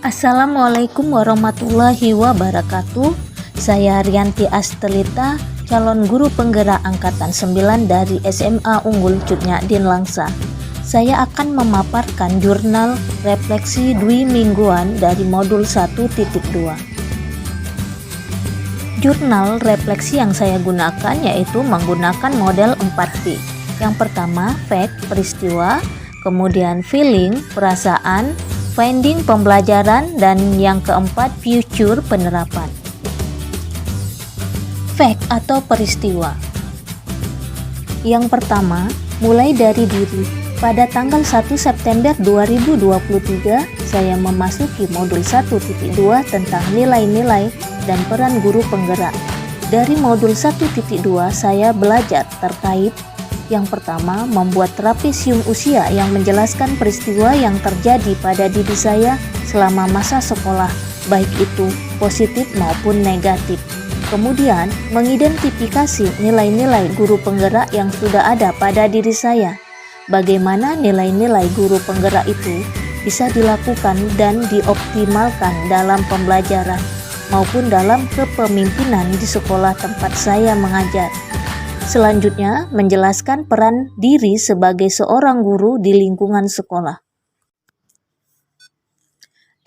Assalamualaikum warahmatullahi wabarakatuh. Saya Rianti Astelita, calon guru penggerak angkatan 9 dari SMA Unggul Cutnya Din Langsa. Saya akan memaparkan jurnal refleksi dwi mingguan dari modul 1.2. Jurnal refleksi yang saya gunakan yaitu menggunakan model 4P. Yang pertama, fact, peristiwa, kemudian feeling, perasaan, finding, pembelajaran, dan yang keempat, future, penerapan. Fact atau peristiwa. Yang pertama, mulai dari diri. Pada tanggal 1 September 2023, saya memasuki modul 1.2 tentang nilai-nilai dan peran guru penggerak. Dari modul 1.2, saya belajar terkait yang pertama, membuat trapesium usia yang menjelaskan peristiwa yang terjadi pada diri saya selama masa sekolah, baik itu positif maupun negatif. Kemudian, mengidentifikasi nilai-nilai guru penggerak yang sudah ada pada diri saya. Bagaimana nilai-nilai guru penggerak itu bisa dilakukan dan dioptimalkan dalam pembelajaran maupun dalam kepemimpinan di sekolah tempat saya mengajar. Selanjutnya, menjelaskan peran diri sebagai seorang guru di lingkungan sekolah.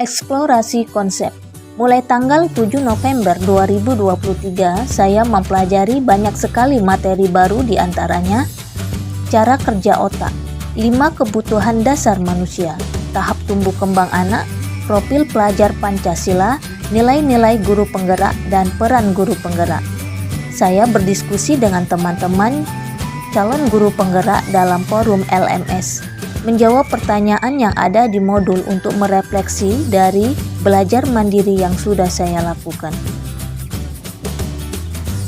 Eksplorasi konsep. Mulai tanggal 7 November 2023, saya mempelajari banyak sekali materi baru, di antaranya cara kerja otak, 5 kebutuhan dasar manusia, tahap tumbuh kembang anak, profil pelajar Pancasila, nilai-nilai guru penggerak, dan peran guru penggerak. Saya berdiskusi dengan teman-teman calon guru penggerak dalam forum LMS, menjawab pertanyaan yang ada di modul untuk merefleksi dari belajar mandiri yang sudah saya lakukan.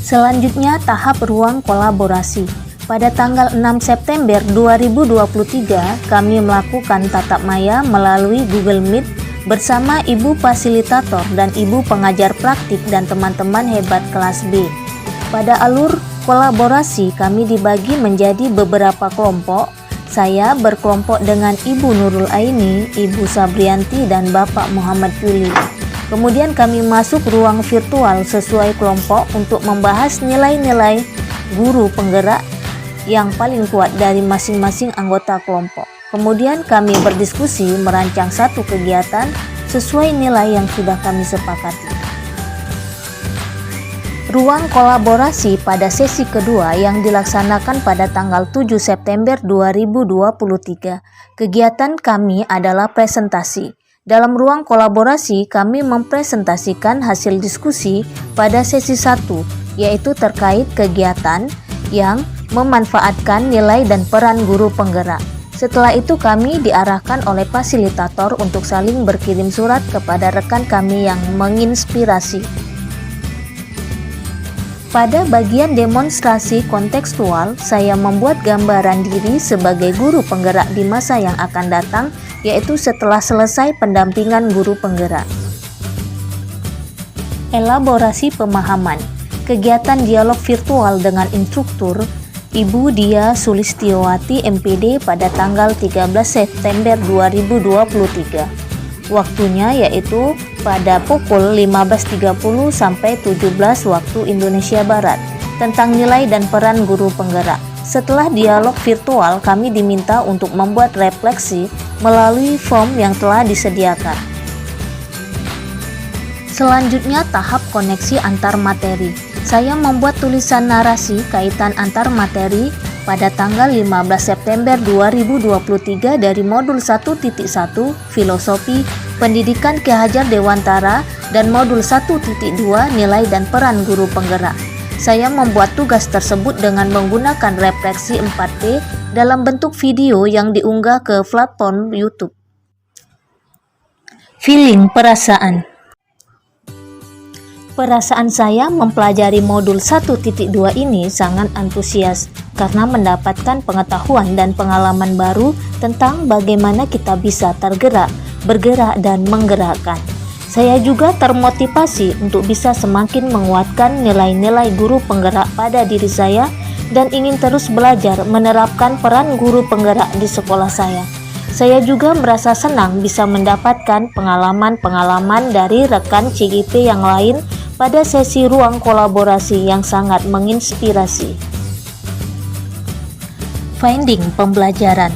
Selanjutnya, tahap ruang kolaborasi. Pada tanggal 6 September 2023, kami melakukan tatap maya melalui Google Meet bersama ibu fasilitator dan ibu pengajar praktik dan teman-teman hebat kelas B. Pada alur kolaborasi, kami dibagi menjadi beberapa kelompok. Saya berkelompok dengan Ibu Nurul Aini, Ibu Sabrianti, dan Bapak Muhammad Yuli. Kemudian kami masuk ruang virtual sesuai kelompok untuk membahas nilai-nilai guru penggerak yang paling kuat dari masing-masing anggota kelompok. Kemudian kami berdiskusi merancang satu kegiatan sesuai nilai yang sudah kami sepakati. Ruang kolaborasi pada sesi kedua yang dilaksanakan pada tanggal 7 September 2023. Kegiatan kami adalah presentasi. Dalam ruang kolaborasi, kami mempresentasikan hasil diskusi pada sesi 1, yaitu terkait kegiatan yang memanfaatkan nilai dan peran guru penggerak. Setelah itu kami diarahkan oleh fasilitator untuk saling berkirim surat kepada rekan kami yang menginspirasi. Pada bagian demonstrasi kontekstual, saya membuat gambaran diri sebagai guru penggerak di masa yang akan datang, yaitu setelah selesai pendampingan guru penggerak. Elaborasi pemahaman. Kegiatan dialog virtual dengan instruktur Ibu Dia Sulistiowati MPD pada tanggal 13 September 2023. Waktunya yaitu pada pukul 15.30 sampai 17 waktu Indonesia Barat, tentang nilai dan peran guru penggerak. Setelah dialog virtual, kami diminta untuk membuat refleksi melalui form yang telah disediakan. Selanjutnya, tahap koneksi antar materi. Saya membuat tulisan narasi kaitan antar materi pada tanggal 15 September 2023 dari modul 1.1 Filosofi Pendidikan Ki Hajar Dewantara dan modul 1.2 Nilai dan Peran Guru Penggerak. Saya membuat tugas tersebut dengan menggunakan refleksi 4P dalam bentuk video yang diunggah ke platform YouTube. Feeling, perasaan. Perasaan saya mempelajari modul 1.2 ini sangat antusias karena mendapatkan pengetahuan dan pengalaman baru tentang bagaimana kita bisa tergerak, bergerak, dan menggerakkan. Saya juga termotivasi untuk bisa semakin menguatkan nilai-nilai guru penggerak pada diri saya dan ingin terus belajar menerapkan peran guru penggerak di sekolah saya. Saya juga merasa senang bisa mendapatkan pengalaman-pengalaman dari rekan CGP yang lain pada sesi ruang kolaborasi yang sangat menginspirasi. Finding pembelajaran.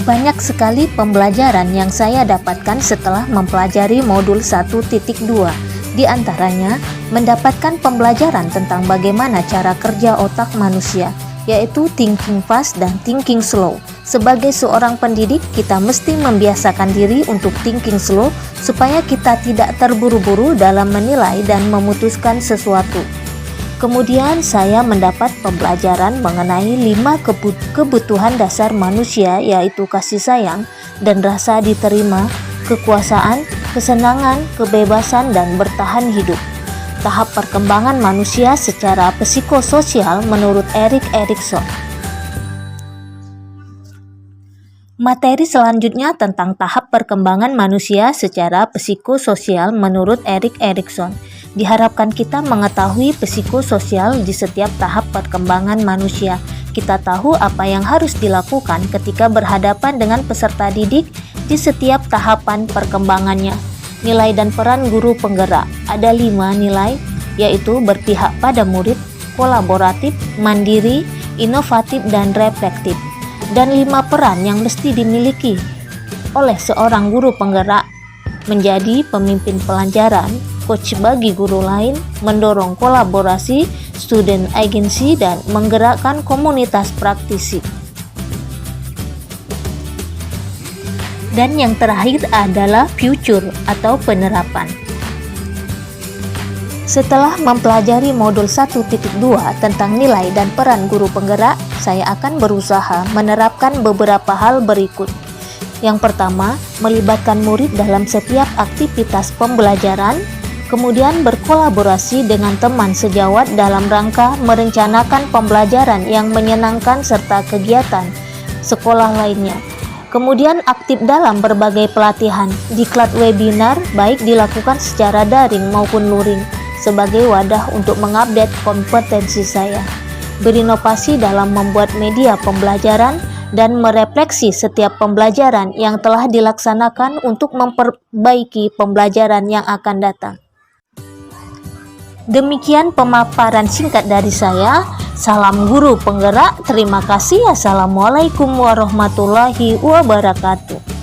Banyak sekali pembelajaran yang saya dapatkan setelah mempelajari modul 1.2. Di antaranya, mendapatkan pembelajaran tentang bagaimana cara kerja otak manusia, yaitu thinking fast dan thinking slow. Sebagai seorang pendidik, kita mesti membiasakan diri untuk thinking slow supaya kita tidak terburu-buru dalam menilai dan memutuskan sesuatu. Kemudian saya mendapat pembelajaran mengenai 5 kebutuhan dasar manusia, yaitu kasih sayang dan rasa diterima, kekuasaan, kesenangan, kebebasan, dan bertahan hidup. Tahap perkembangan manusia secara psikososial menurut Erik Erikson. Materi selanjutnya tentang tahap perkembangan manusia secara psikososial menurut Erik Erikson. Diharapkan kita mengetahui psikososial di setiap tahap perkembangan manusia. Kita tahu apa yang harus dilakukan ketika berhadapan dengan peserta didik di setiap tahapan perkembangannya. Nilai dan peran guru penggerak. Ada 5 nilai, yaitu berpihak pada murid, kolaboratif, mandiri, inovatif, dan reflektif. Dan 5 peran yang mesti dimiliki oleh seorang guru penggerak: menjadi pemimpin pelajaran, coach bagi guru lain, mendorong kolaborasi, student agency, dan menggerakkan komunitas praktisi. Dan yang terakhir adalah future atau penerapan. Setelah mempelajari modul 1.2 tentang nilai dan peran guru penggerak, saya akan berusaha menerapkan beberapa hal berikut. Yang pertama, melibatkan murid dalam setiap aktivitas pembelajaran, kemudian berkolaborasi dengan teman sejawat dalam rangka merencanakan pembelajaran yang menyenangkan serta kegiatan sekolah lainnya. Kemudian aktif dalam berbagai pelatihan, diklat webinar baik dilakukan secara daring maupun luring sebagai wadah untuk mengupdate kompetensi saya. Berinovasi dalam membuat media pembelajaran dan merefleksi setiap pembelajaran yang telah dilaksanakan untuk memperbaiki pembelajaran yang akan datang. Demikian pemaparan singkat dari saya. Salam guru penggerak. Terima kasih. Assalamualaikum warahmatullahi wabarakatuh.